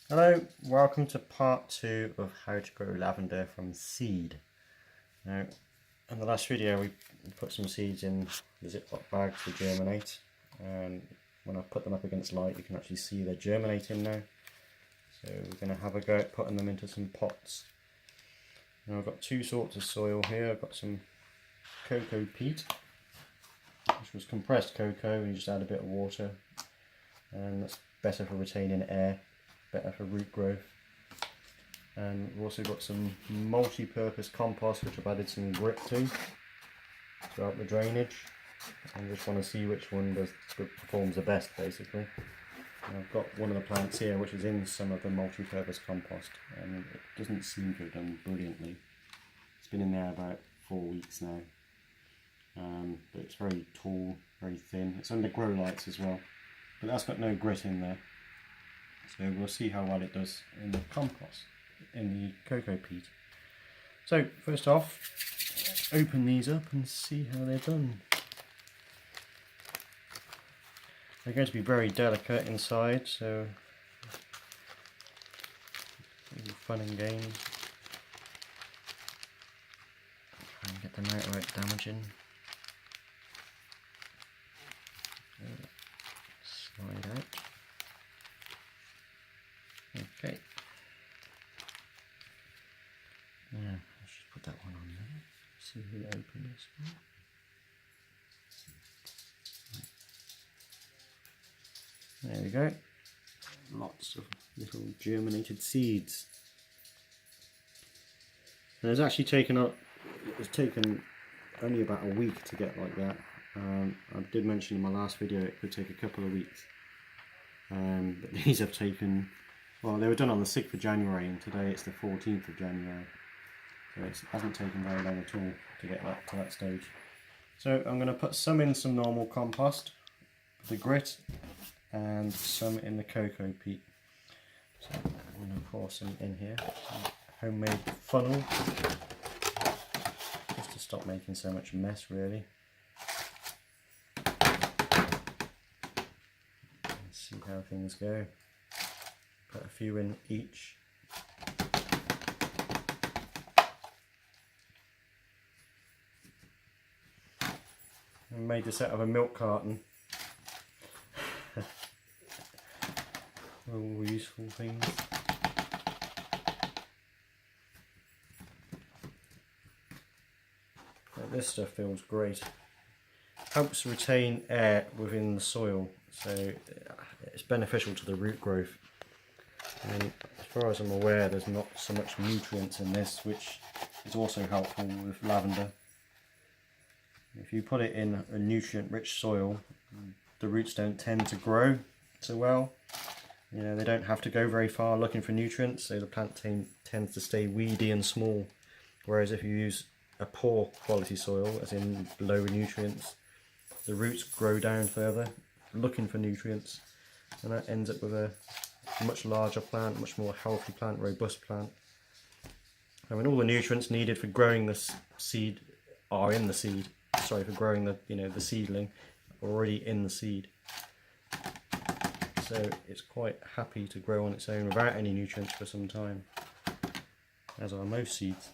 Hello, welcome to part 2 of how to grow lavender from seed. Now, in the last video we put some seeds in the Ziploc bag to germinate, and when I put them up against light you can actually see they're germinating now. So we're going to have a go at putting them into some pots. Now I've got two sorts of soil here. I've got some coco peat, which was compressed cocoa, and you just add a bit of water, and that's better for retaining air, better for root growth. And we've also got some multi-purpose compost, which I've added some grit to help the drainage. I just want to see which one performs the best, basically. And I've got one of the plants here which is in some of the multi-purpose compost, and it doesn't seem to have done brilliantly. It's been in there about 4 weeks now, but it's very tall, very thin. It's under grow lights as well, but that's got no grit in there. So we'll see how well it does in the compost, in the coco peat. So first off, open these up and see how they're done. They're going to be very delicate inside, so fun and games. Try and get them out without damaging. Slide out. Okay. Yeah, let's just put that one on there. See if we open this one. There we go. Lots of little germinated seeds. And it's actually taken only about a week to get like that. I did mention in my last video it could take a couple of weeks. But these have taken, well, they were done on the 6th of January and today it's the 14th of January. So it hasn't taken very long at all to get that to that stage. So I'm going to put some in some normal compost, the grit, and some in the coco peat. So I'm going to pour some in here, some homemade funnel, just to stop making so much mess really. Let's see how things go. Put a few in each. I made this out of a milk carton. All useful things. But this stuff feels great. Helps retain air within the soil, so it's beneficial to the root growth. And as far as I'm aware, there's not so much nutrients in this, which is also helpful with lavender. If you put it in a nutrient-rich soil, the roots don't tend to grow so well. You know, they don't have to go very far looking for nutrients, so the plant tends to stay weedy and small. Whereas if you use a poor quality soil, as in low nutrients, the roots grow down further looking for nutrients, and that ends up with a much larger plant, much more healthy plant, robust plant. I mean, all the nutrients needed for growing the seed are in the seed. Sorry, for growing the the seedling, already in the seed. So it's quite happy to grow on its own without any nutrients for some time, as are most seeds.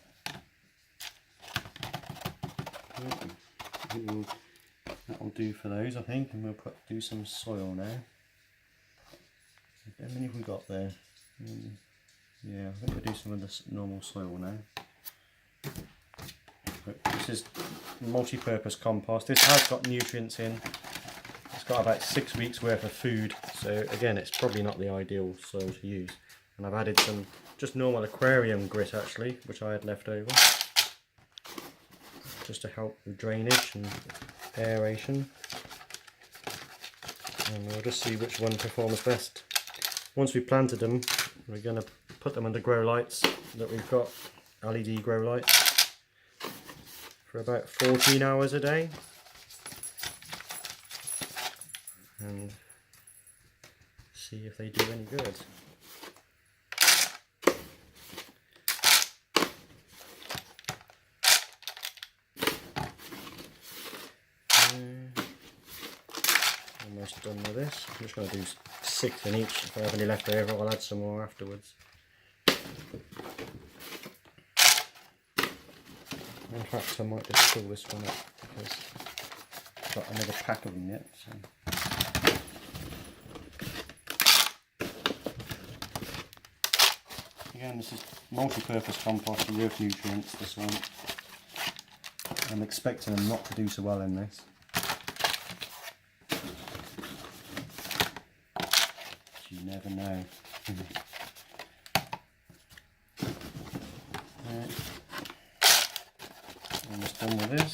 That'll do for those, I think, and we'll do some soil now. How many have we got there? Yeah, I think we'll do some of this normal soil now. But this is multi-purpose compost. This has got nutrients in. It's got about 6 weeks worth of food, so again it's probably not the ideal soil to use. And I've added some just normal aquarium grit actually, which I had left over, just to help with drainage and aeration. And we'll just see which one performs best. Once we've planted them, we're going to put them under grow lights that we've got, LED grow lights, for about 14 hours a day. And see if they do any good. Almost done with this. I'm just going to do 6 in each. If I have any left over, I'll add some more afterwards. In fact, I might just pull this one up because I've got another pack of them yet. So. Again, this is multi-purpose compost with nutrients, this one. I'm expecting them not to do so well in this. You never know. Right. Almost done with this.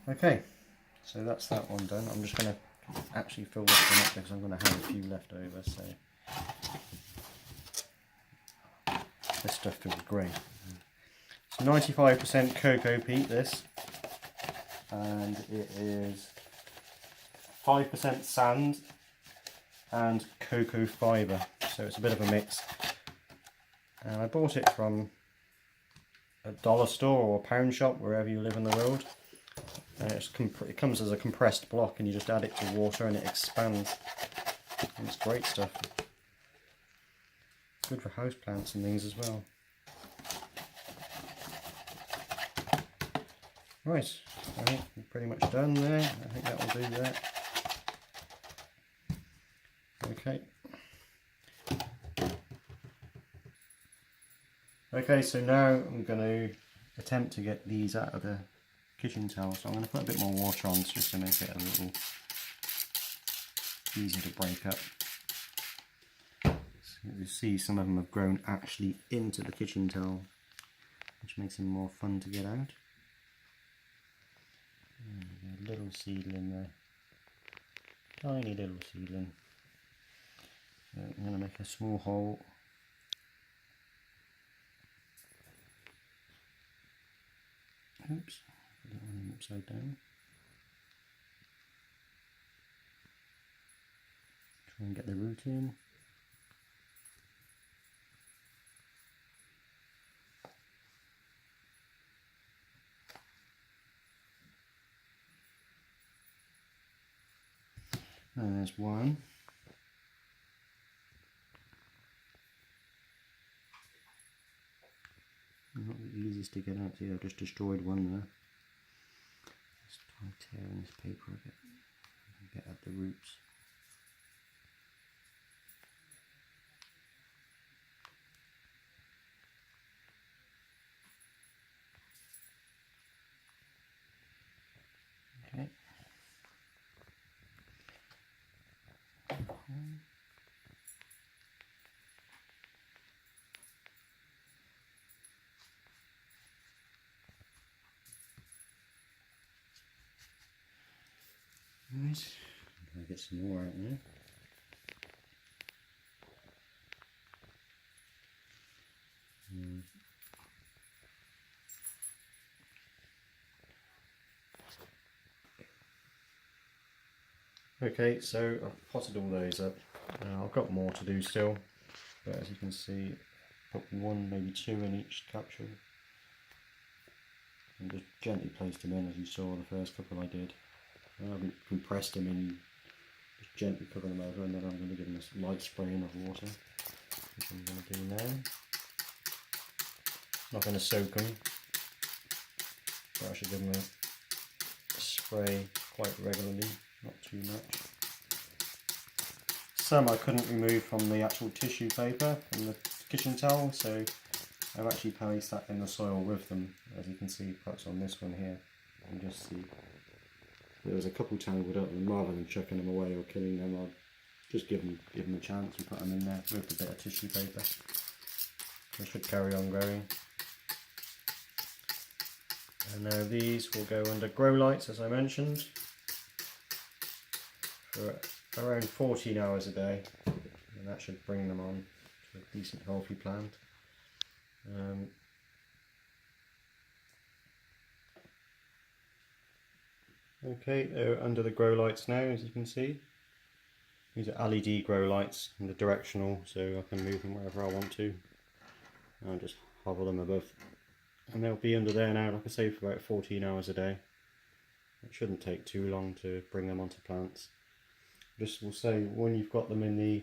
Okay, so that's that one done. I'm just going to actually fill this one up because I'm going to have a few left over. So this stuff feels great. It's 95% cocoa peat, this, and it is 5% sand and cocoa fibre, so it's a bit of a mix. And I bought it from a dollar store or a pound shop, wherever you live in the world. And it comes as a compressed block, and you just add it to water and it expands. And it's great stuff. Good for houseplants and things as well. Right, I think we're pretty much done there. I think that will do that. Okay. Okay, so now I'm going to attempt to get these out of the kitchen towel. So I'm going to put a bit more water on just to make it a little easier to break up. So you see some of them have grown actually into the kitchen towel, which makes them more fun to get out. A little seedling there, tiny little seedling. So I'm going to make a small hole. Oops, put that one upside down. Try and get the root in. And there's one. Not the easiest to get out here, I've just destroyed one there. Let's try tearing this paper a bit and get at the roots. Okay. Right, I'll get some more out there. Okay, so I've potted all those up. I've got more to do still, but as you can see, put one, maybe two in each capsule, and just gently placed them in as you saw the first couple I did. I haven't compressed them in, just gently cover them over, and then I'm going to give them this light spraying of water, which I'm going to do now. Not going to soak them, but I should give them a spray quite regularly, not too much. Some I couldn't remove from the actual tissue paper from the kitchen towel, so I've actually placed that in the soil with them, as you can see perhaps on this one here. You can just see there was a couple tangled up, and rather than chucking them away or killing them, I'll just give them a chance and put them in there with a bit of tissue paper. They should carry on growing. And now these will go under grow lights, as I mentioned, for around 14 hours a day, and that should bring them on to a decent healthy plant. Okay, they're under the grow lights now, as you can see. These are LED grow lights, and they're directional, so I can move them wherever I want to. I'll just hover them above and they'll be under there now, like I say, for about 14 hours a day. It shouldn't take too long to bring them onto plants. Just will say, when you've got them in the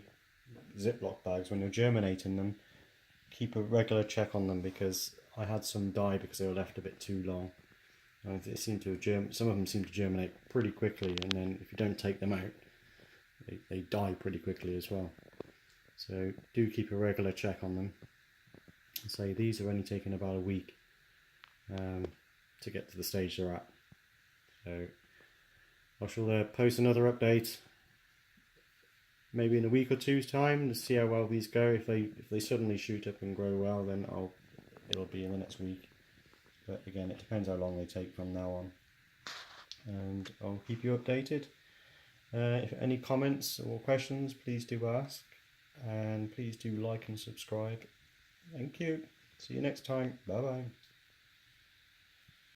Ziploc bags, when you're germinating them, keep a regular check on them, because I had some die because they were left a bit too long. They seem to have some of them seem to germinate pretty quickly, and then if you don't take them out, they die pretty quickly as well. So do keep a regular check on them. And say these are only taking about a week to get to the stage they're at. So I shall post another update maybe in a week or two's time to see how well these go. If they suddenly shoot up and grow well, then it'll be in the next week. But again, it depends how long they take from now on. And I'll keep you updated. If any comments or questions, please do ask. And please do like and subscribe. Thank you. See you next time. Bye bye.